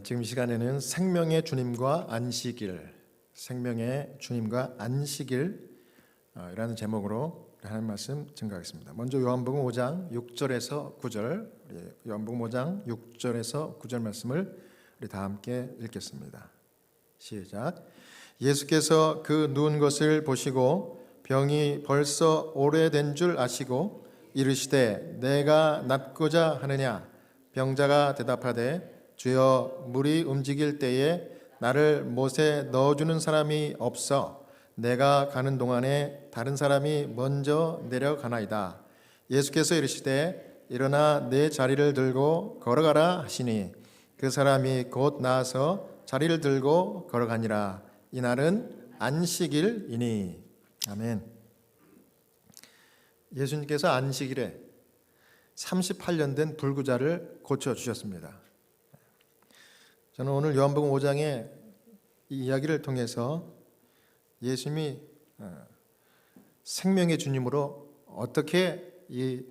지금 이 시간에는 생명의 주님과 안식일, 생명의 주님과 안식일 이라는 제목으로 하나님 말씀 증거하겠습니다. 먼저 요한복음 5장 6절에서 9절, 요한복음 5장 6절에서 9절 말씀을 우리 다 함께 읽겠습니다. 시작. 예수께서 그 누운 것을 보시고 병이 벌써 오래된 줄 아시고 이르시되 내가 낫고자 하느냐. 병자가 대답하되 주여, 물이 움직일 때에 나를 못에 넣어주는 사람이 없어 내가 가는 동안에 다른 사람이 먼저 내려가나이다. 예수께서 이르시되 일어나 내 자리를 들고 걸어가라 하시니 그 사람이 곧 나아서 자리를 들고 걸어가니라. 이날은 안식일이니. 아멘. 예수님께서 안식일에 38년 된 불구자를 고쳐주셨습니다. 저는 오늘 요한복음 5장의 이 이야기를 통해서 예수님이 생명의 주님으로 어떻게 이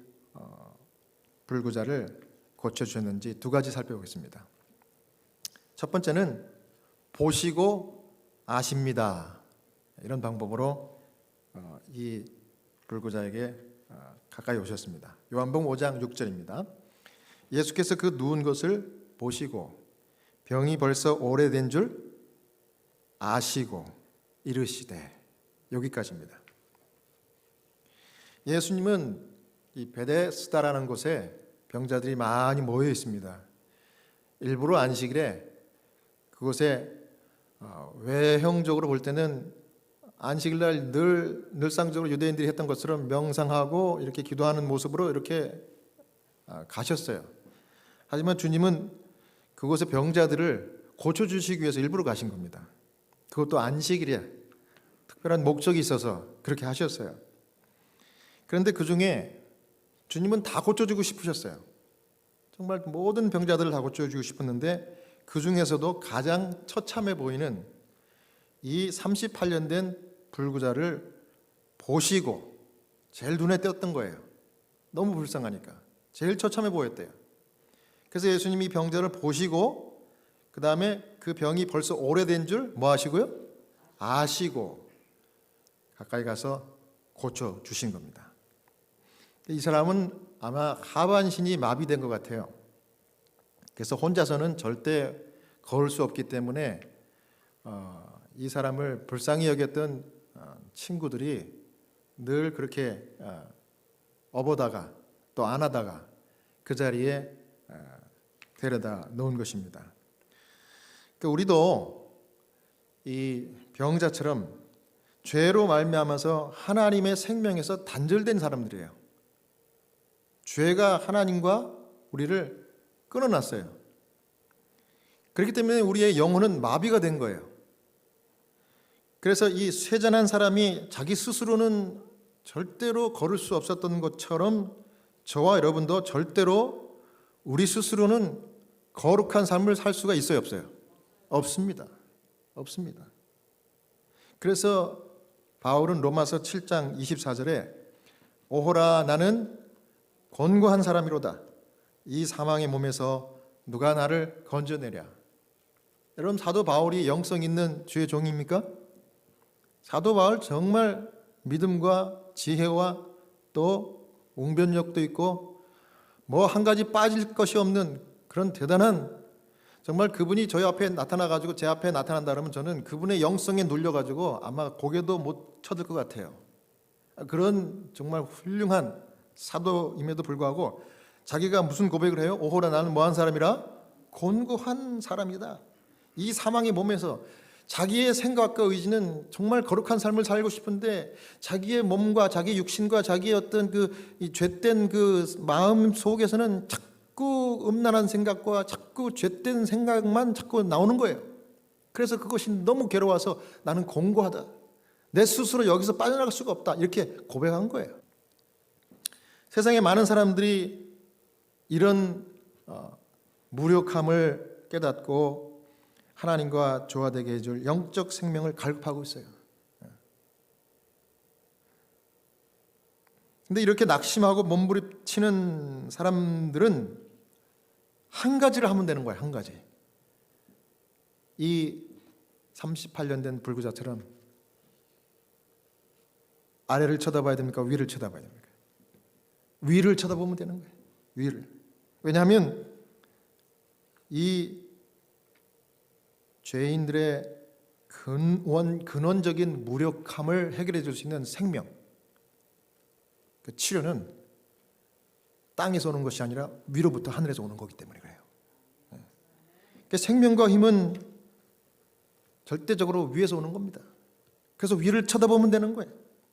불구자를 고쳐주셨는지 두 가지 살펴보겠습니다. 첫 번째는 보시고 아십니다. 이런 방법으로 이 불구자에게 가까이 오셨습니다. 요한복음 5장 6절입니다. 예수께서 그 누운 것을 보시고 병이 벌써 오래된 줄 아시고 이르시되, 여기까지입니다. 예수님은 이 베데스다라는 곳에 병자들이 많이 모여 있습니다. 일부러 안식일에 그곳에 외형적으로 볼 때는 안식일날 늘상적으로 유대인들이 했던 것처럼 명상하고 이렇게 기도하는 모습으로 이렇게 가셨어요. 하지만 주님은 그곳의 병자들을 고쳐주시기 위해서 일부러 가신 겁니다. 그것도 안식일에 특별한 목적이 있어서 그렇게 하셨어요. 그런데 그 중에 주님은 다 고쳐주고 싶으셨어요. 정말 모든 병자들을 다 고쳐주고 싶었는데 그 중에서도 가장 처참해 보이는 이 38년 된 불구자를 보시고 제일 눈에 띄었던 거예요. 너무 불쌍하니까. 제일 처참해 보였대요. 그래서 예수님이 병자를 보시고 그 다음에 그 병이 벌써 오래된 줄 뭐 하시고요? 아시고 가까이 가서 고쳐주신 겁니다. 이 사람은 아마 하반신이 마비된 것 같아요. 그래서 혼자서는 절대 걸을 수 없기 때문에 이 사람을 불쌍히 여겼던 친구들이 늘 그렇게 업어다가 또 안아다가 그 자리에 데려다 놓은 것입니다. 그러니까 우리도 이 병자처럼 죄로 말미암아서 하나님의 생명에서 단절된 사람들이에요. 죄가 하나님과 우리를 끊어놨어요. 그렇기 때문에 우리의 영혼은 마비가 된 거예요. 그래서 이 쇠잔한 사람이 자기 스스로는 절대로 걸을 수 없었던 것처럼 저와 여러분도 절대로 우리 스스로는 거룩한 삶을 살 수가 있어요, 없어요? 없습니다. 없습니다. 그래서 바울은 로마서 7장 24절에 오호라 나는 곤고한 사람이로다. 이 사망의 몸에서 누가 나를 건져내랴. 여러분, 사도 바울이 영성 있는 주의 종입니까? 사도 바울 정말 믿음과 지혜와 또 웅변력도 있고 뭐 한 가지 빠질 것이 없는 그런 대단한, 정말 그분이 저희 앞에 나타나가지고 제 앞에 나타난다 그러면 저는 그분의 영성에 눌려가지고 아마 고개도 못 쳐들 것 같아요. 그런 정말 훌륭한 사도임에도 불구하고 자기가 무슨 고백을 해요? 오호라 나는 뭐한 사람이라? 곤고한 사람이다. 이 사망의 몸에서 자기의 생각과 의지는 정말 거룩한 삶을 살고 싶은데 자기의 몸과 자기 육신과 자기의 어떤 이 죄된 그 마음 속에서는 자꾸 음란한 생각과 자꾸 죄된 생각만 자꾸 나오는 거예요. 그래서 그것이 너무 괴로워서 나는 공고하다. 내 스스로 여기서 빠져나갈 수가 없다. 이렇게 고백한 거예요. 세상에 많은 사람들이 이런 무력함을 깨닫고 하나님과 조화되게 해줄 영적 생명을 갈급하고 있어요. 근데 이렇게 낙심하고 몸부림치는 사람들은 한 가지를 하면 되는 거예요. 한 가지. 이 38년 된 불구자처럼 아래를 쳐다봐야 됩니까? 위를 쳐다봐야 됩니까? 위를 쳐다보면 되는 거예요. 위를. 왜냐하면 이 죄인들의 근원적인 무력함을 해결해 줄 수 있는 생명, 그 치료는 땅에서 오는 것이 아니라 위로부터 하늘에서 오는 거기 때문에 그래요. 그러니까 생명과 힘은 절대적으로 위에서 오는 겁니다. 그래서 위를 쳐다보면 되는 거예요.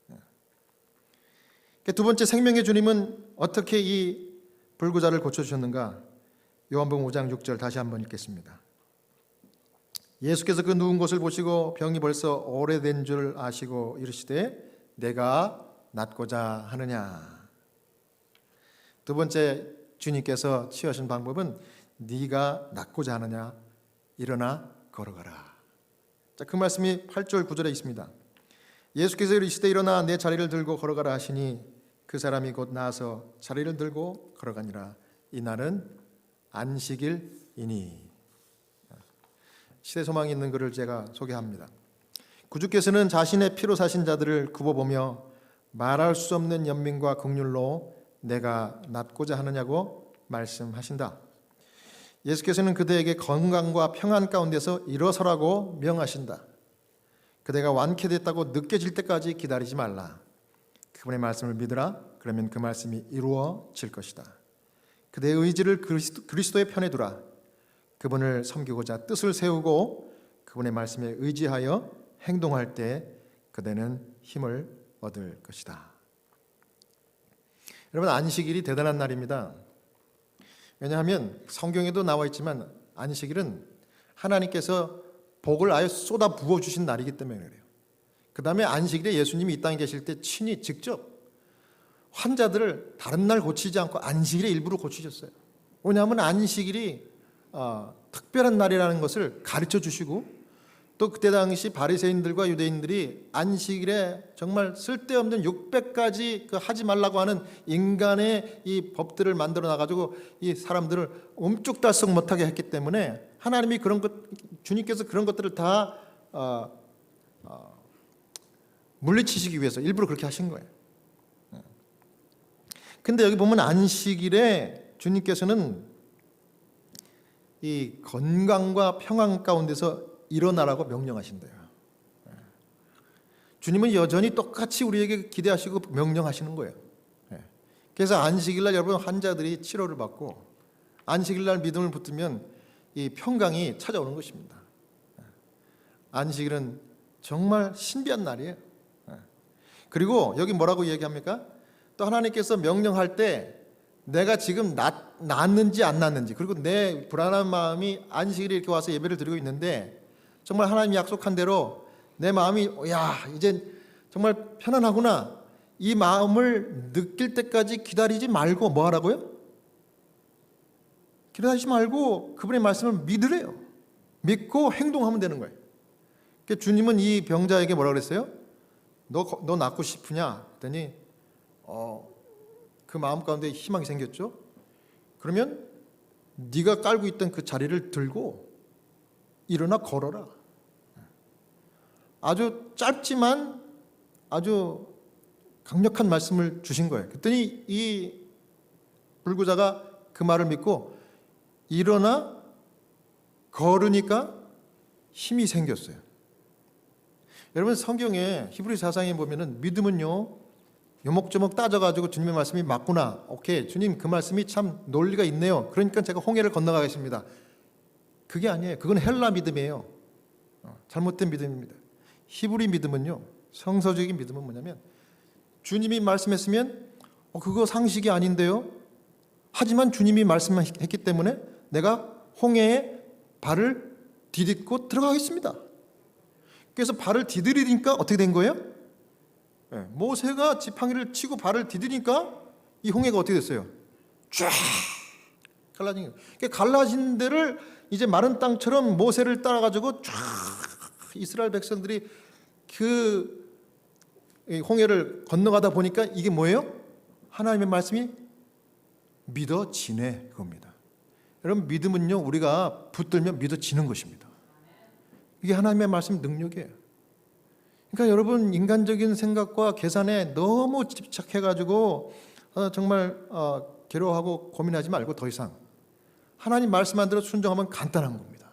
그러니까 두 번째, 생명의 주님은 어떻게 이 불구자를 고쳐주셨는가? 요한복음 5장 6절 다시 한번 읽겠습니다. 예수께서 그 누운 것을 보시고 병이 벌써 오래된 줄 아시고 이르시되 내가 낫고자 하느냐. 두 번째, 주님께서 취하신 방법은 네가 낫고자 하느냐, 일어나 걸어가라. 자, 그 말씀이 8절 9절에 있습니다. 예수께서 이르시되 일어나 내 자리를 들고 걸어가라 하시니 그 사람이 곧 나아서 자리를 들고 걸어가니라. 이날은 안식일이니. 시대소망이 있는 글을 제가 소개합니다. 구주께서는 자신의 피로 사신 자들을 굽어보며 말할 수 없는 연민과 긍휼로 내가 낫고자 하느냐고 말씀하신다. 예수께서는 그대에게 건강과 평안 가운데서 일어서라고 명하신다. 그대가 완쾌됐다고 느껴질 때까지 기다리지 말라. 그분의 말씀을 믿으라. 그러면 그 말씀이 이루어질 것이다. 그대의 의지를 그리스도의 편에 두라. 그분을 섬기고자 뜻을 세우고 그분의 말씀에 의지하여 행동할 때 그대는 힘을 얻을 것이다. 여러분, 안식일이 대단한 날입니다. 왜냐하면 성경에도 나와 있지만 안식일은 하나님께서 복을 아예 쏟아 부어주신 날이기 때문에 그래요. 그 다음에 안식일에 예수님이 이 땅에 계실 때 친히 직접 환자들을 다른 날 고치지 않고 안식일에 일부러 고치셨어요. 왜냐하면 안식일이 특별한 날이라는 것을 가르쳐 주시고, 또 그때 당시 바리새인들과 유대인들이 안식일에 정말 쓸데없는 600가지 하지 말라고 하는 인간의 이 법들을 만들어 놔가지고 이 사람들을 움쭉달싹 못하게 했기 때문에 하나님이 주님께서 그런 것들을 다 물리치시기 위해서 일부러 그렇게 하신 거예요. 근데 여기 보면 안식일에 주님께서는 이 건강과 평안 가운데서 일어나라고 명령하신대요. 주님은 여전히 똑같이 우리에게 기대하시고 명령하시는 거예요. 그래서 안식일날 여러분 환자들이 치료를 받고 안식일날 믿음을 붙들면 이 평강이 찾아오는 것입니다. 안식일은 정말 신비한 날이에요. 그리고 여기 뭐라고 얘기합니까? 또 하나님께서 명령할 때 내가 지금 낫는지 안 낫는지, 그리고 내 불안한 마음이 안식일에 이렇게 와서 예배를 드리고 있는데 정말 하나님이 약속한 대로 내 마음이 이제 정말 편안하구나, 이 마음을 느낄 때까지 기다리지 말고 뭐 하라고요? 기다리지 말고 그분의 말씀을 믿으래요. 믿고 행동하면 되는 거예요. 그러니까 주님은 이 병자에게 뭐라 그랬어요? 너 낫고 싶으냐? 그랬더니 그 마음 가운데 희망이 생겼죠. 그러면 네가 깔고 있던 그 자리를 들고 일어나 걸어라. 아주 짧지만 아주 강력한 말씀을 주신 거예요. 그랬더니 이 불구자가 그 말을 믿고 일어나 걸으니까 힘이 생겼어요. 여러분, 성경에 히브리서 4장에 보면은 믿음은요 요목조목 따져가지고 주님의 말씀이 맞구나, 오케이, 주님 그 말씀이 참 논리가 있네요, 그러니까 제가 홍해를 건너가겠습니다. 그게 아니에요. 그건 헬라 믿음이에요. 잘못된 믿음입니다. 히브리 믿음은요, 성서적인 믿음은 뭐냐면 주님이 말씀했으면 그거 상식이 아닌데요, 하지만 주님이 말씀했기 때문에 내가 홍해에 발을 디딛고 들어가겠습니다. 그래서 발을 디디니까 어떻게 된 거예요? 모세가 지팡이를 치고 발을 디디니까 이 홍해가 어떻게 됐어요? 쫙 갈라진 거예요. 갈라진 데를 이제 마른 땅처럼 모세를 따라가지고 쫙 이스라엘 백성들이 그 홍해를 건너가다 보니까 이게 뭐예요? 하나님의 말씀이 믿어지네, 그겁니다. 여러분, 믿음은요 우리가 붙들면 믿어지는 것입니다. 이게 하나님의 말씀 능력이에요. 그러니까 여러분 인간적인 생각과 계산에 너무 집착해가지고 정말 괴로워하고 고민하지 말고 더 이상 하나님 말씀만 들어 순종하면 간단한 겁니다.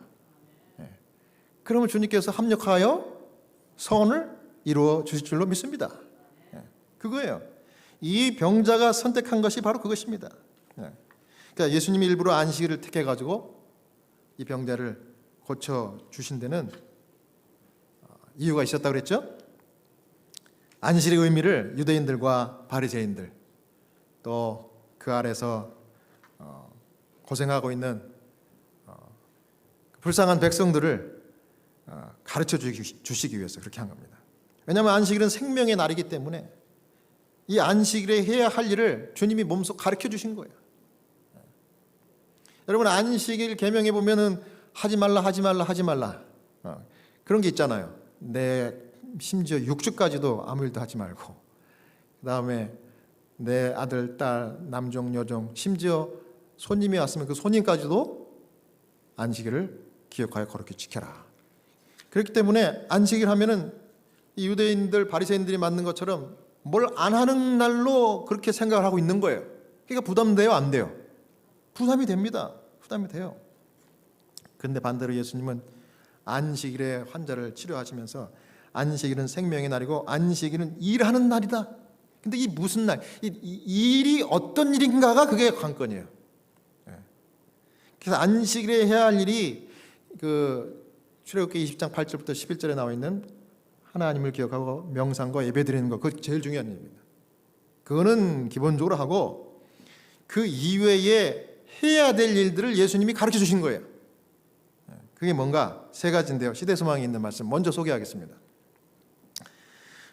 그러면 주님께서 합력하여 선을 이루어 주실 줄로 믿습니다. 그거예요. 이 병자가 선택한 것이 바로 그것입니다. 그러니까 예수님이 일부러 안식일을 택해가지고 이 병자를 고쳐 주신 데는 이유가 있었다고 그랬죠. 안식일의 의미를 유대인들과 바리새인들 또 그 아래서 고생하고 있는 불쌍한 백성들을 가르쳐 주시기 위해서 그렇게 한 겁니다. 왜냐하면 안식일은 생명의 날이기 때문에 이 안식일에 해야 할 일을 주님이 몸소 가르쳐 주신 거예요. 여러분 안식일 계명에 보면은 하지 말라 그런 게 있잖아요. 내 심지어 육주까지도 아무 일도 하지 말고, 그 다음에 내 아들, 딸, 남종, 여종, 심지어 손님이 왔으면 그 손님까지도 안식일을 기억하여 거룩히 지켜라. 그렇기 때문에 안식일 하면은 이 유대인들 바리새인들이 만든 것처럼 뭘 안 하는 날로 그렇게 생각을 하고 있는 거예요. 그러니까 부담돼요, 안 돼요? 부담이 됩니다. 부담이 돼요. 그런데 반대로 예수님은 안식일에 환자를 치료하시면서 안식일은 생명의 날이고 안식일은 일하는 날이다. 근데 이 무슨 날? 이 일이 어떤 일인가가 그게 관건이에요. 그래서 안식일에 해야 할 일이 그 출애굽기 20장 8절부터 11절에 나와 있는 하나님을 기억하고 명상과 예배드리는 거, 그거 제일 중요한 일입니다. 그거는 기본적으로 하고 그 이외에 해야 될 일들을 예수님이 가르쳐 주신 거예요. 그게 뭔가 세 가지인데요. 시대소망이 있는 말씀 먼저 소개하겠습니다.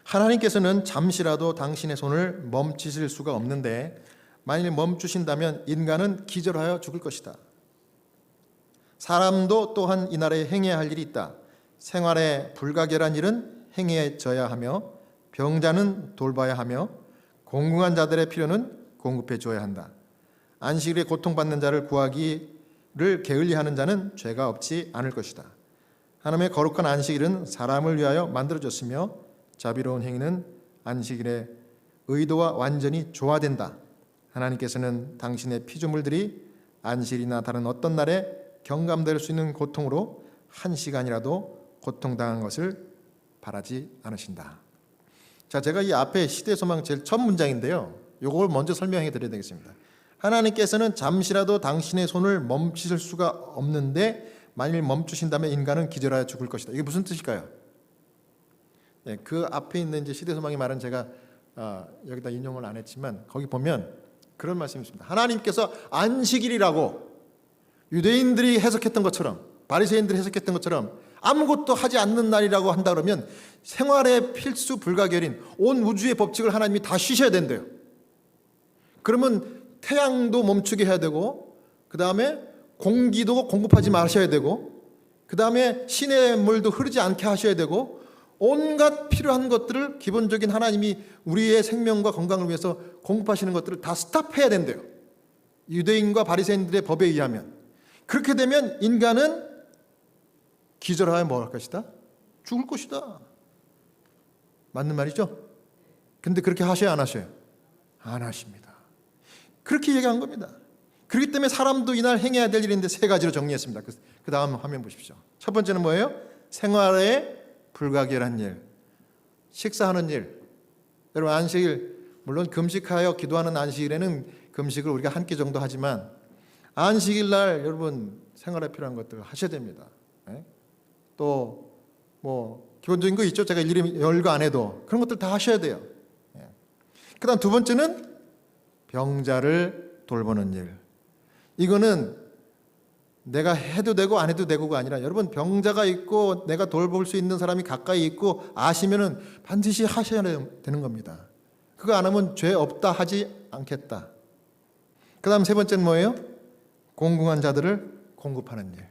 하나님께서는 잠시라도 당신의 손을 멈추실 수가 없는데 만일 멈추신다면 인간은 기절하여 죽을 것이다. 사람도 또한 이 나라에 행해야 할 일이 있다. 생활에 불가결한 일은 행해져야 하며 병자는 돌봐야 하며 공공한 자들의 필요는 공급해 줘야 한다. 안식일에 고통받는 자를 구하기를 게을리하는 자는 죄가 없지 않을 것이다. 하나님의 거룩한 안식일은 사람을 위하여 만들어졌으며 자비로운 행위는 안식일의 의도와 완전히 조화된다. 하나님께서는 당신의 피조물들이 안식일이나 다른 어떤 날에 경감될 수 있는 고통으로 한 시간이라도 고통당한 것을 바라지 않으신다. 자, 제가 이 앞에 시대소망 제일 첫 문장인데요. 이걸 먼저 설명해 드려야 되겠습니다. 하나님께서는 잠시라도 당신의 손을 멈추실 수가 없는데 만일 멈추신다면 인간은 기절하여 죽을 것이다. 이게 무슨 뜻일까요? 네, 그 앞에 있는 이제 시대소망의 말은 제가 여기다 인용을 안 했지만 거기 보면 그런 말씀이 있습니다. 하나님께서 안식일이라고 유대인들이 해석했던 것처럼 바리새인들이 해석했던 것처럼 아무것도 하지 않는 날이라고 한다 그러면 생활의 필수 불가결인 온 우주의 법칙을 하나님이 다 쉬셔야 된대요. 그러면 태양도 멈추게 해야 되고 그 다음에 공기도 공급하지 마셔야 되고 그 다음에 시내 물도 흐르지 않게 하셔야 되고 온갖 필요한 것들을 기본적인 하나님이 우리의 생명과 건강을 위해서 공급하시는 것들을 다 스탑해야 된대요. 유대인과 바리새인들의 법에 의하면. 그렇게 되면 인간은 기절하여 뭐 할 것이다? 죽을 것이다. 맞는 말이죠? 근데 그렇게 하셔야 안 하셔요? 안 하십니다. 그렇게 얘기한 겁니다. 그렇기 때문에 사람도 이날 행해야 될 일인데 세 가지로 정리했습니다. 그 다음 화면 보십시오. 첫 번째는 뭐예요? 생활에 불가결한 일, 식사하는 일. 여러분 안식일, 물론 금식하여 기도하는 안식일에는 금식을 우리가 한 끼 정도 하지만 안식일 날 여러분 생활에 필요한 것들 하셔야 됩니다. 또 뭐 기본적인 거 있죠. 제가 일일이 열거 안 해도 그런 것들 다 하셔야 돼요. 그 다음 두 번째는 병자를 돌보는 일. 이거는 내가 해도 되고 안 해도 되고가 아니라 여러분 병자가 있고 내가 돌볼 수 있는 사람이 가까이 있고 아시면은 반드시 하셔야 되는 겁니다. 그거 안 하면 죄 없다 하지 않겠다. 그 다음 세 번째는 뭐예요? 공공한 자들을 공급하는 일.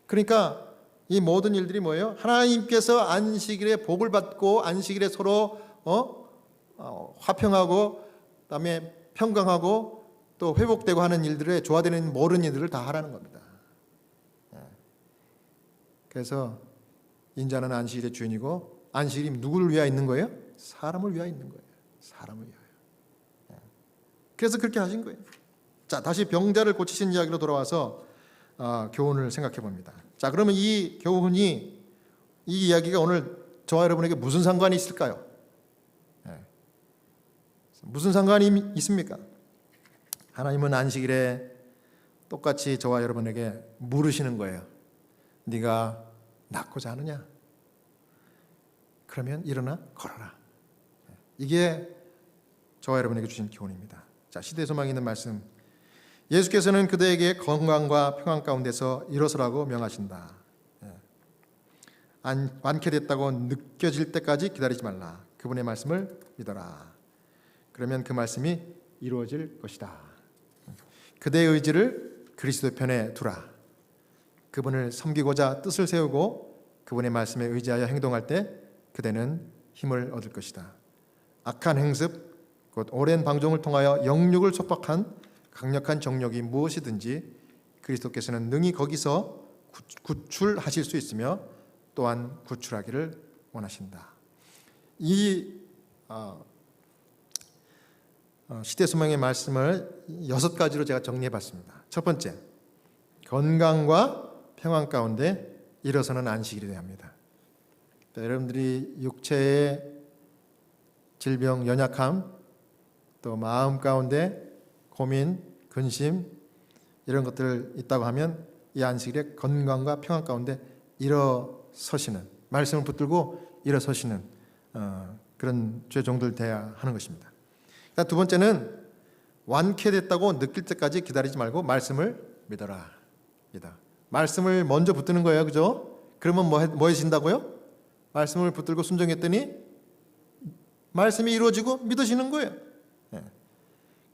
그러니까 이 모든 일들이 뭐예요? 하나님께서 안식일에 복을 받고 안식일에 서로 화평하고 그다음에 평강하고 또 회복되고 하는 일들에 조화되는 모든 일들을 다 하라는 겁니다. 그래서 인자는 안식일의 주인이고 안식일이 누구를 위하여 있는 거예요? 사람을 위하여 있는 거예요. 사람을 위하여. 그래서 그렇게 하신 거예요. 자, 다시 병자를 고치신 이야기로 돌아와서 교훈을 생각해 봅니다. 자, 그러면 이 교훈이, 이 이야기가 오늘 저와 여러분에게 무슨 상관이 있을까요? 무슨 상관이 있습니까? 하나님은 안식일에 똑같이 저와 여러분에게 물으시는 거예요. 네가 낫고자 하느냐? 그러면 일어나 걸어라. 이게 저와 여러분에게 주신 교훈입니다. 자, 시대의 소망이 있는 말씀. 예수께서는 그대에게 건강과 평안 가운데서 일어서라고 명하신다. 완쾌됐다고 느껴질 때까지 기다리지 말라. 그분의 말씀을 믿어라. 그러면 그 말씀이 이루어질 것이다. 그대의 의지를 그리스도 편에 두라. 그분을 섬기고자 뜻을 세우고 그분의 말씀에 의지하여 행동할 때 그대는 힘을 얻을 것이다. 악한 행습, 곧 오랜 방종을 통하여 영육을 속박한 강력한 정욕이 무엇이든지 그리스도께서는 능히 거기서 구출하실 수 있으며 또한 구출하기를 원하신다. 이 시대소망의 말씀을 6가지로 제가 정리해봤습니다. 첫 번째, 건강과 평안 가운데 일어서는 안식일이 되어야 합니다. 여러분들이 육체의 질병, 연약함, 또 마음 가운데 고민, 근심 이런 것들 있다고 하면 이 안식일에 건강과 평안 가운데 일어서시는, 말씀을 붙들고 일어서시는 그런 죄종들 돼야 하는 것입니다. 두 번째는 완쾌됐다고 느낄 때까지 기다리지 말고 말씀을 믿어라. 말씀을 먼저 붙드는 거예요, 그죠? 그러면 뭐 해진다고요? 말씀을 붙들고 순종했더니 말씀이 이루어지고 믿으시는 거예요.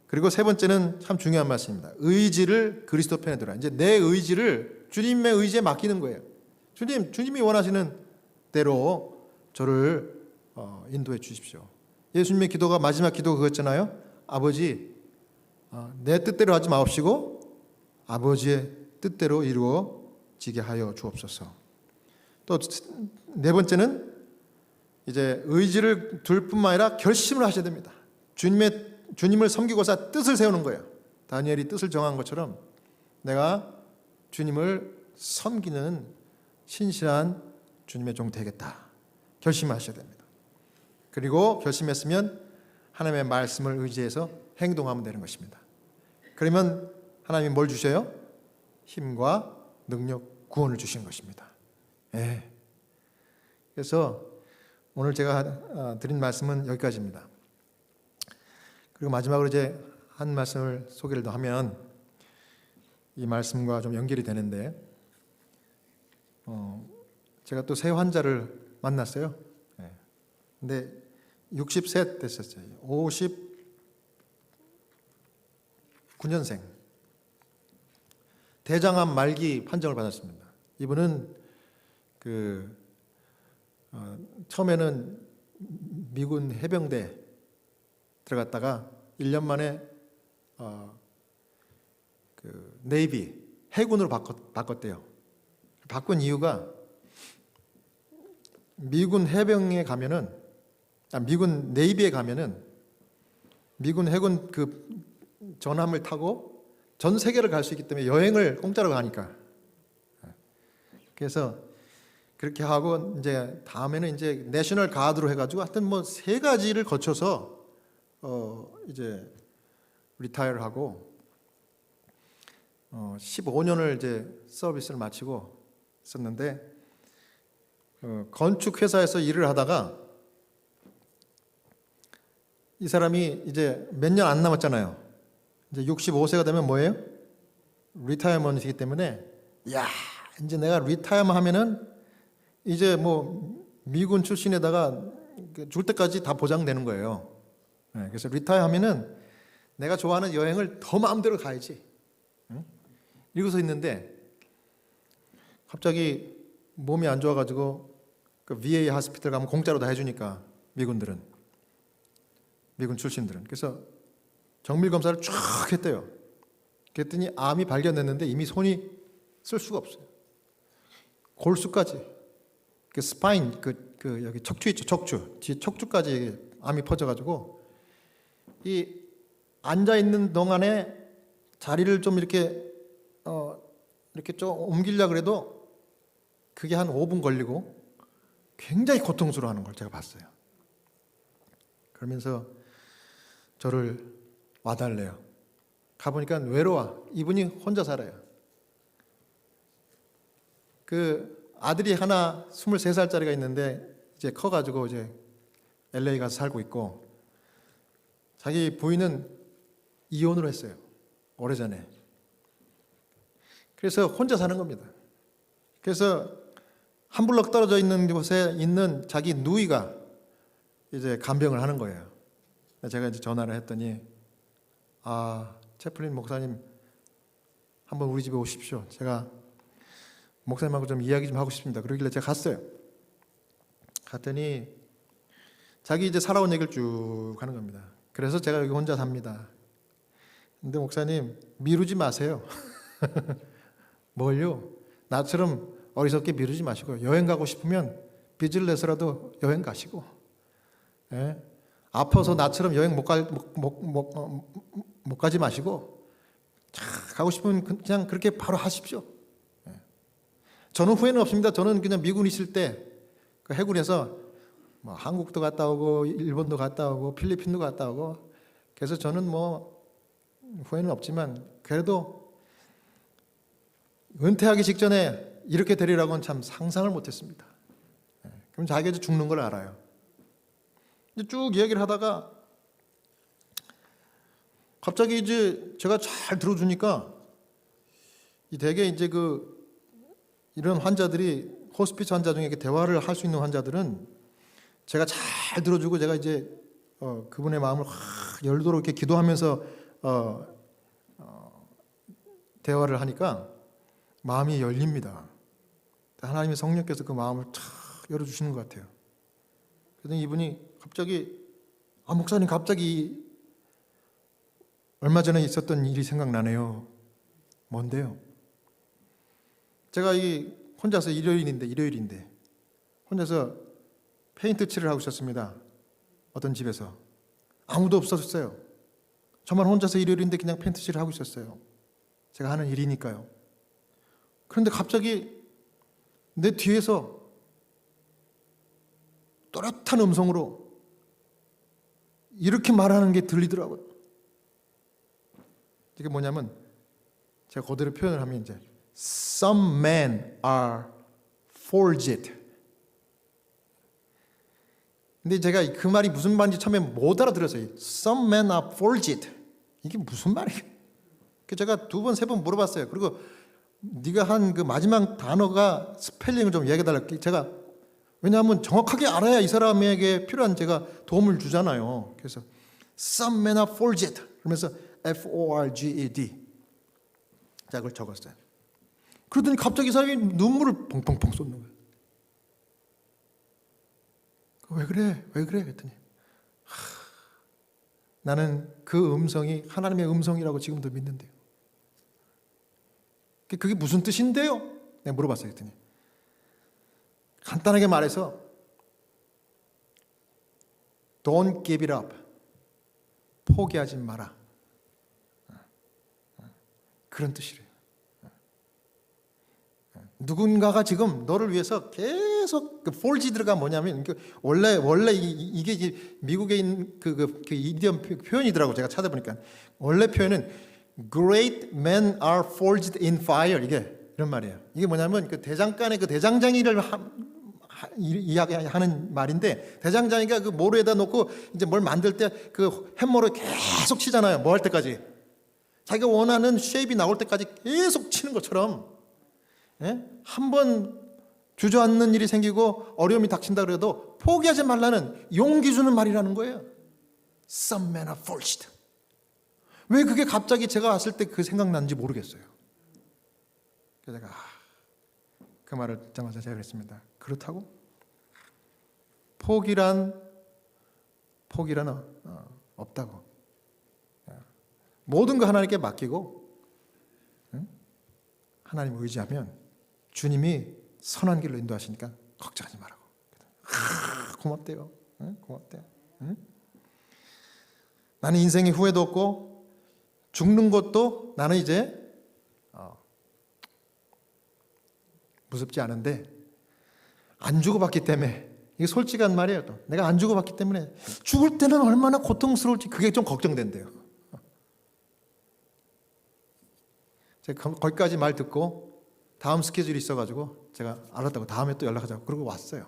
그리고 세 번째는 참 중요한 말씀입니다. 의지를 그리스도 편에 두라. 이제 내 의지를 주님의 의지에 맡기는 거예요. 주님이 원하시는 대로 저를 인도해 주십시오. 예수님의 기도가 마지막 기도가 그거였잖아요. 아버지, 내 뜻대로 하지 마옵시고 아버지의 뜻대로 이루어지게 하여 주옵소서. 또 네 번째는 이제 의지를 둘 뿐만 아니라 결심을 하셔야 됩니다. 주님을 섬기고자 뜻을 세우는 거예요. 다니엘이 뜻을 정한 것처럼 내가 주님을 섬기는 신실한 주님의 종 되겠다. 결심하셔야 됩니다. 그리고 결심했으면 하나님의 말씀을 의지해서 행동하면 되는 것입니다. 그러면 하나님이 뭘 주셔요? 힘과 능력, 구원을 주시는 것입니다. 그래서 오늘 제가 드린 말씀은 여기까지입니다. 그리고 마지막으로 이제 한 말씀을 소개를 더 하면 이 말씀과 좀 연결이 되는데, 제가 또 새 환자를 만났어요. 근데 60세 됐었어요. 59년생. 대장암 말기 판정을 받았습니다. 이분은 처음에는 미군 해병대 들어갔다가 1년 만에 네이비 해군으로 바꿨대요. 바꾼 이유가 미군 해병에 가면은 미군 네이비에 가면은 미군 해군 그 전함을 타고 전 세계를 갈 수 있기 때문에 여행을 공짜로 가니까. 그래서 그렇게 하고 이제 다음에는 이제 내셔널 가드로 해가지고 하여튼 뭐 3가지를 거쳐서 이제 리타이어를 하고 15년을 이제 서비스를 마치고 있었는데 건축 회사에서 일을 하다가 이 사람이 이제 몇 년 안 남았잖아요. 이제 65세가 되면 뭐예요? 리타이어먼트이기 때문에 야 이제 내가 리타이어만 하면은 이제 뭐 미군 출신에다가 줄 때까지 다 보장되는 거예요. 그래서 리타이어 하면은 내가 좋아하는 여행을 더 마음대로 가야지. 이러고서 있는데 갑자기 몸이 안 좋아가지고 그 VA 하스피탈 가면 공짜로 다 해주니까 미군 출신들은. 그래서 정밀 검사를 쫙 했대요. 그랬더니 암이 발견됐는데 이미 손이 쓸 수가 없어요. 골수까지. 그 스파인 그 여기 척추 있죠, 척추 뒤 척추까지 암이 퍼져가지고 이 앉아 있는 동안에 자리를 좀 이렇게 이렇게 좀 옮기려 그래도 그게 한 5분 걸리고 굉장히 고통스러워하는 걸 제가 봤어요. 그러면서 저를 와달래요. 가보니까 외로워. 이분이 혼자 살아요. 그 아들이 하나 23살짜리가 있는데 이제 커가지고 이제 LA 가서 살고 있고 자기 부인은 이혼을 했어요. 오래전에. 그래서 혼자 사는 겁니다. 그래서 한 블럭 떨어져 있는 곳에 있는 자기 누이가 이제 간병을 하는 거예요. 제가 이제 전화를 했더니 채플린 목사님 한번 우리 집에 오십시오. 제가 목사님하고 좀 이야기 좀 하고 싶습니다. 그러길래 제가 갔어요. 갔더니 자기 이제 살아온 얘기를 쭉 하는 겁니다. 그래서 제가 여기 혼자 삽니다. 근데 목사님 미루지 마세요. 뭘요? 나처럼 어리석게 미루지 마시고 여행 가고 싶으면 빚을 내서라도 여행 가시고, 예? 아파서 나처럼 여행 못 가지 마시고 가고 싶으면 그냥 그렇게 바로 하십시오. 예. 저는 후회는 없습니다. 저는 그냥 미군 있을 때 그 해군에서 뭐 한국도 갔다 오고 일본도 갔다 오고 필리핀도 갔다 오고 그래서 저는 뭐 후회는 없지만 그래도 은퇴하기 직전에 이렇게 되리라고는 참 상상을 못했습니다. 그럼 자기가 죽는 걸 알아요. 쭉 이야기를 하다가 갑자기 이제 제가 잘 들어주니까 이 대개 이제 이런 환자들이 호스피스 환자 중에 대화를 할 수 있는 환자들은 제가 잘 들어주고 제가 이제 그분의 마음을 열도록 이렇게 기도하면서 대화를 하니까 마음이 열립니다. 하나님의 성령께서 그 마음을 탁 열어주시는 것 같아요. 그랬더니 이분이 갑자기 목사님 갑자기 얼마 전에 있었던 일이 생각나네요. 뭔데요? 제가 혼자서 일요일인데 혼자서 페인트 칠을 하고 있었습니다. 어떤 집에서 아무도 없었어요. 저만 혼자서 일요일인데 그냥 페인트 칠을 하고 있었어요. 제가 하는 일이니까요. 그런데 갑자기 내 뒤에서 또렷한 음성으로 이렇게 말하는 게 들리더라고요. 이게 뭐냐면 제가 그대로 표현을 하면 이제 Some men are forged. 근데 제가 그 말이 무슨 말인지 처음에 못 알아들었어요. Some men are forged. 이게 무슨 말이에요? 제가 2번, 3번 물어봤어요. 그리고 네가 한 그 마지막 단어가 스펠링을 좀 얘기해달라고. 제가 왜냐하면 정확하게 알아야 이 사람에게 필요한 제가 도움을 주잖아요. 그래서 Some men are forged. 그러면서 F-O-R-G-E-D. 자, 그걸 적었어요. 그러더니 갑자기 이 사람이 눈물을 펑펑펑 쏟는 거예요. 왜 그래? 왜 그래? 그랬더니 나는 그 음성이 하나님의 음성이라고 지금도 믿는데요. 그게 무슨 뜻인데요? 내가 물어봤어요. 그랬더니 간단하게 말해서 Don't give it up. 포기하지 마라. 그런 뜻이래요. 누군가가 지금 너를 위해서 계속 forged가 뭐냐면 원래 이게 미국에 있는 그 이디엄 표현이더라고. 제가 찾아보니까 원래 표현은 Great men are forged in fire. 이게 이런 말이에요. 이게 뭐냐면 그 대장간의 그 대장장이를 이야기하는 말인데 대장장이가 그 모루에다 놓고 이제 뭘 만들 때 그 햄머를 계속 치잖아요. 뭐 할 때까지 자기가 원하는 쉐입이 나올 때까지 계속 치는 것처럼. 예? 한번 주저앉는 일이 생기고 어려움이 닥친다 그래도 포기하지 말라는 용기 주는 말이라는 거예요. Some men are forged. 왜 그게 갑자기 제가 왔을 때 그 생각나는지 모르겠어요. 그래서 제가 그 말을 듣자마자 제가 그랬습니다. 그렇다고? 포기란 없다고. 모든 거 하나님께 맡기고 하나님 의지하면 주님이 선한 길로 인도하시니까 걱정하지 말라고. 고맙대요. 응? 고맙대. 응? 나는 인생에 후회도 없고 죽는 것도 나는 이제 무섭지 않은데 안 죽어봤기 때문에, 이게 솔직한 말이에요. 또 내가 안 죽어봤기 때문에 죽을 때는 얼마나 고통스러울지 그게 좀 걱정된대요. 제가 거기까지 말 듣고 다음 스케줄이 있어가지고 제가 알았다고 다음에 또 연락하자고 그러고 왔어요.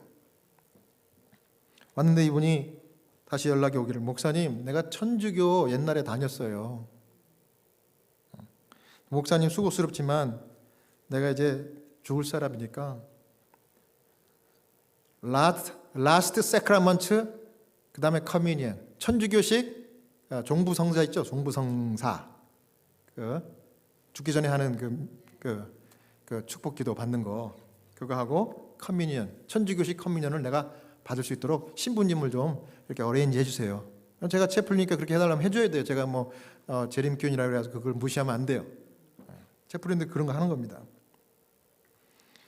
왔는데 이분이 다시 연락이 오기를, 목사님 내가 천주교 옛날에 다녔어요. 목사님 수고스럽지만 내가 이제 죽을 사람이니까 라스트 세크라먼트, 그 다음에 커뮤니언, 천주교식 종부성사 있죠? 종부성사, 죽기 전에 하는 그 축복기도 받는 거, 그거 하고 커뮤니언, 천주교식 커뮤니언을 내가 받을 수 있도록 신부님을 좀 이렇게 어레인지 해주세요. 제가 채플리니까 그렇게 해달라면 해줘야 돼요. 제가 뭐 재림교인이라고 해서 그걸 무시하면 안 돼요. 채플린데 그런 거 하는 겁니다.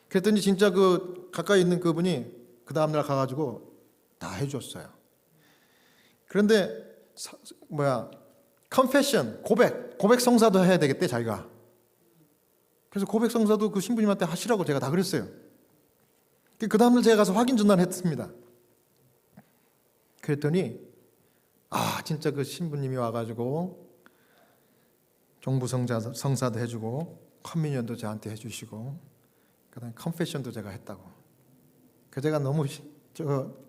그랬더니 진짜 그 가까이 있는 그분이 그 다음날 가가지고 다 해줬어요. 그런데 컨페션, 고백 성사도 해야 되겠대 자기가. 그래서 고백 성사도 그 신부님한테 하시라고 제가 다 그랬어요. 그 다음날 제가 가서 확인 전화했습니다. 그랬더니 진짜 그 신부님이 와가지고 종부성사도 해주고 커뮤니언도 저한테 해주시고 그다음에 컨페션도 제가 했다고. 그 제가 너무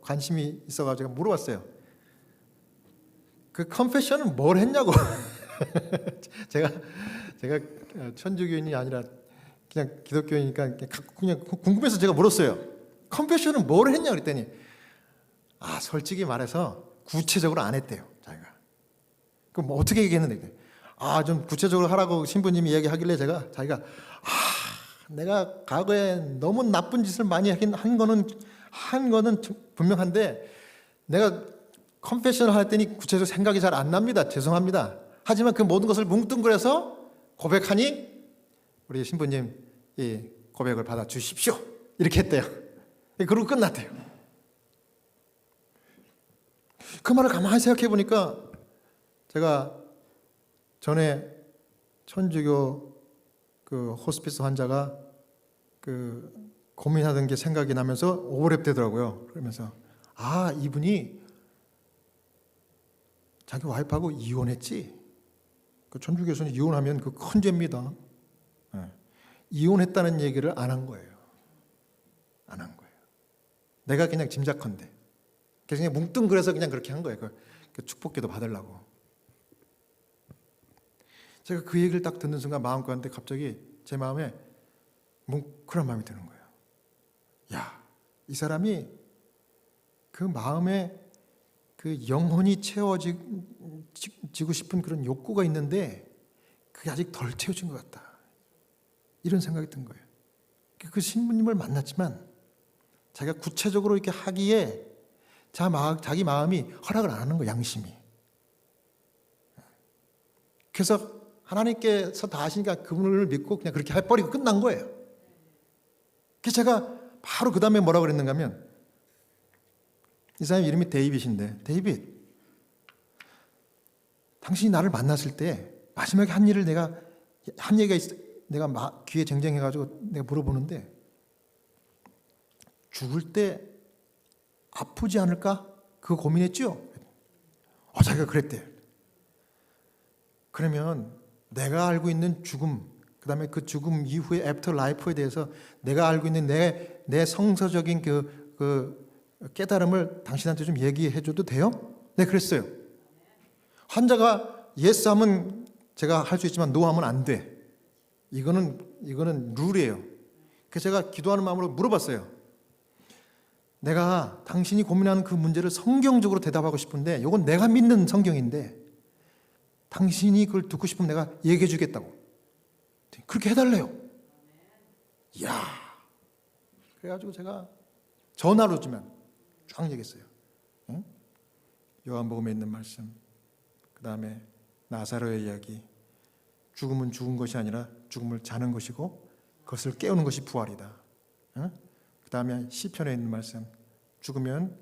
관심이 있어가지고 물어봤어요. 그 컨페션은 뭘 했냐고. 제가 천주교인이 아니라 그냥 기독교이니까 그냥 궁금해서 제가 물었어요. 컨페션은 뭘 했냐 그랬더니 솔직히 말해서 구체적으로 안 했대요 자기가. 그럼 뭐 어떻게 얘기했는데 좀 구체적으로 하라고 신부님이 얘기하길래 자기가 내가 과거에 너무 나쁜 짓을 많이 한 거는 분명한데 내가 컨페션을 할 때니 구체적으로 생각이 잘 안 납니다. 죄송합니다. 하지만 그 모든 것을 뭉뚱그려서 고백하니 우리 신부님 이 고백을 받아 주십시오. 이렇게 했대요. 그러고 끝났대요. 그 말을 가만히 생각해 보니까 제가 전에 천주교 그 호스피스 환자가 그 고민하던 게 생각이 나면서 오버랩되더라고요. 그러면서 이분이 자기 와이프하고 이혼했지. 그 천주교에서는 이혼하면 그 큰 죄입니다. 이혼했다는 얘기를 안 한 거예요. 안 한 거예요. 내가 그냥 짐작컨대. 그래서 그냥 뭉뚱그려서 그냥 그렇게 한 거예요. 그 축복기도 받으려고. 제가 그 얘기를 딱 듣는 순간 마음가운데 갑자기 제 마음에 뭉클한 마음이 드는 거예요. 이 사람이 그 마음에 그 영혼이 채워지고 싶은 그런 욕구가 있는데 그게 아직 덜 채워진 것 같다. 이런 생각이 든 거예요. 그 신부님을 만났지만 자기가 구체적으로 이렇게 하기에 자기 마음이 허락을 안 하는 거예요. 양심이. 그래서 하나님께서 다 하시니까 그분을 믿고 그냥 그렇게 해버리고 끝난 거예요. 그래서 제가 바로 그 다음에 뭐라고 그랬는가 하면, 이 사람 이름이 데이빗인데, 데이빗, 당신이 나를 만났을 때 마지막에 한 얘기가 내가 귀에 쟁쟁해가지고 내가 물어보는데, 죽을 때 아프지 않을까? 그거 고민했죠? 자기가 그랬대. 그러면 내가 알고 있는 죽음, 그 다음에 그 죽음 이후의 애프터 라이프에 대해서 내가 알고 있는 내 성서적인 그 깨달음을 당신한테 좀 얘기해 줘도 돼요? 네, 그랬어요. 환자가 예스 하면 제가 할 수 있지만 노 하면 안 돼. 이거는 룰이에요. 그래서 제가 기도하는 마음으로 물어봤어요. 내가 당신이 고민하는 그 문제를 성경적으로 대답하고 싶은데, 이건 내가 믿는 성경인데 당신이 그걸 듣고 싶으면 내가 얘기해 주겠다고. 그렇게 해달래요. 이야. 그래가지고 제가 전화로 주면 쫙 얘기했어요. 응? 요한복음에 있는 말씀, 그 다음에 나사로의 이야기, 죽음은 죽은 것이 아니라 죽음을 자는 것이고 그것을 깨우는 것이 부활이다. 응? 다음에 시편에 있는 말씀, 죽으면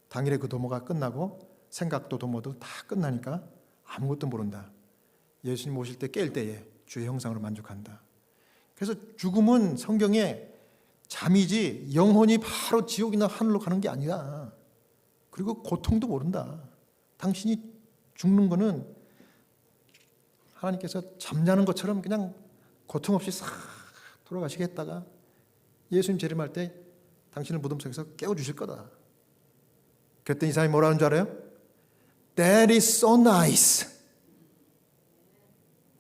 당일에 그 도모가 끝나고 생각도 도모도 다 끝나니까 아무것도 모른다. 예수님 오실 때 깰 때에 주의 형상으로 만족한다. 그래서 죽음은 성경에 잠이지 영혼이 바로 지옥이나 하늘로 가는 게 아니라, 그리고 고통도 모른다. 당신이 죽는 거는 하나님께서 잠자는 것처럼 그냥 고통 없이 싹 돌아가시겠다가 예수님 재림할 때 당신을 무덤 속에서 깨워주실 거다. 그랬더니 이 사람이 뭐라는 줄 알아요? That is so nice.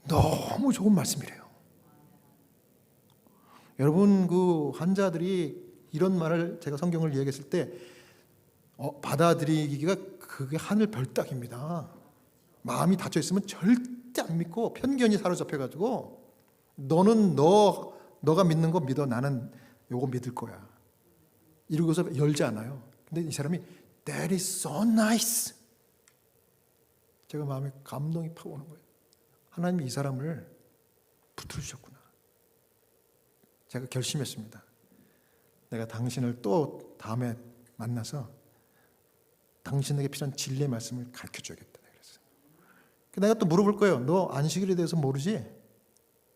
너무 좋은 말씀이래요. 여러분, 그 환자들이 이런 말을, 제가 성경을 이야기했을 때 받아들이기가 그게 하늘 별따기입니다. 마음이 닫혀 있으면 절대 안 믿고 편견이 사로잡혀가지고 너는 너가 믿는 거 믿어, 나는 요거 믿을 거야, 이러고서 열지 않아요. 근데 이 사람이 That is so nice. 제가 마음에 감동이 팍 오는 거예요. 하나님이 이 사람을 붙들어 주셨구나. 제가 결심했습니다. 내가 당신을 또 다음에 만나서 당신에게 필요한 진리의 말씀을 가르쳐줘야겠다. 그랬어요. 내가 또 물어볼 거예요. 너 안식일에 대해서 모르지?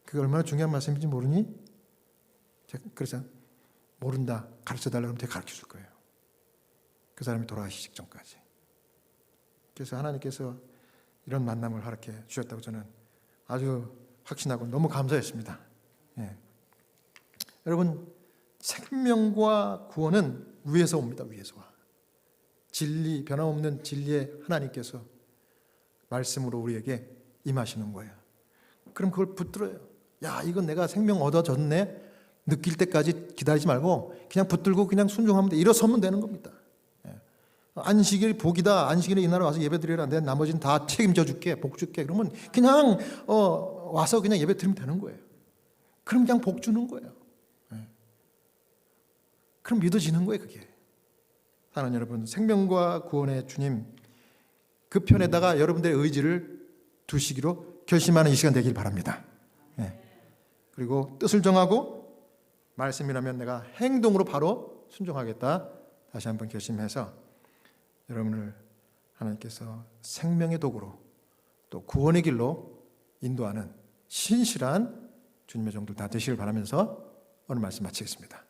그게 얼마나 중요한 말씀인지 모르니? 그래서 모른다, 가르쳐달라고 하면 제가 가르쳐줄 거예요. 그 사람이 돌아가시기 직전까지. 그래서 하나님께서 이런 만남을 허락해 주셨다고 저는 아주 확신하고 너무 감사했습니다. 예. 여러분, 생명과 구원은 위에서 옵니다. 위에서 와. 진리, 변함없는 진리의 하나님께서 말씀으로 우리에게 임하시는 거예요. 그럼 그걸 붙들어요. 야, 이건 내가 생명 얻어졌네, 느낄 때까지 기다리지 말고 그냥 붙들고 그냥 순종하면 돼. 일어서면 되는 겁니다. 안식일 복이다, 안식일에 이날에 와서 예배 드리라, 내 나머지는 다 책임져 줄게, 복 줄게, 그러면 그냥 와서 그냥 예배 드리면 되는 거예요. 그럼 그냥 복 주는 거예요. 그럼 믿어지는 거예요. 그게. 사랑하는 여러분, 생명과 구원의 주님, 그 편에다가 여러분들의 의지를 두시기로 결심하는 이 시간 되길 바랍니다. 그리고 뜻을 정하고 말씀이라면 내가 행동으로 바로 순종하겠다, 다시 한번 결심해서 여러분을 하나님께서 생명의 도구로 또 구원의 길로 인도하는 신실한 주님의 종들 다 되시길 바라면서 오늘 말씀 마치겠습니다.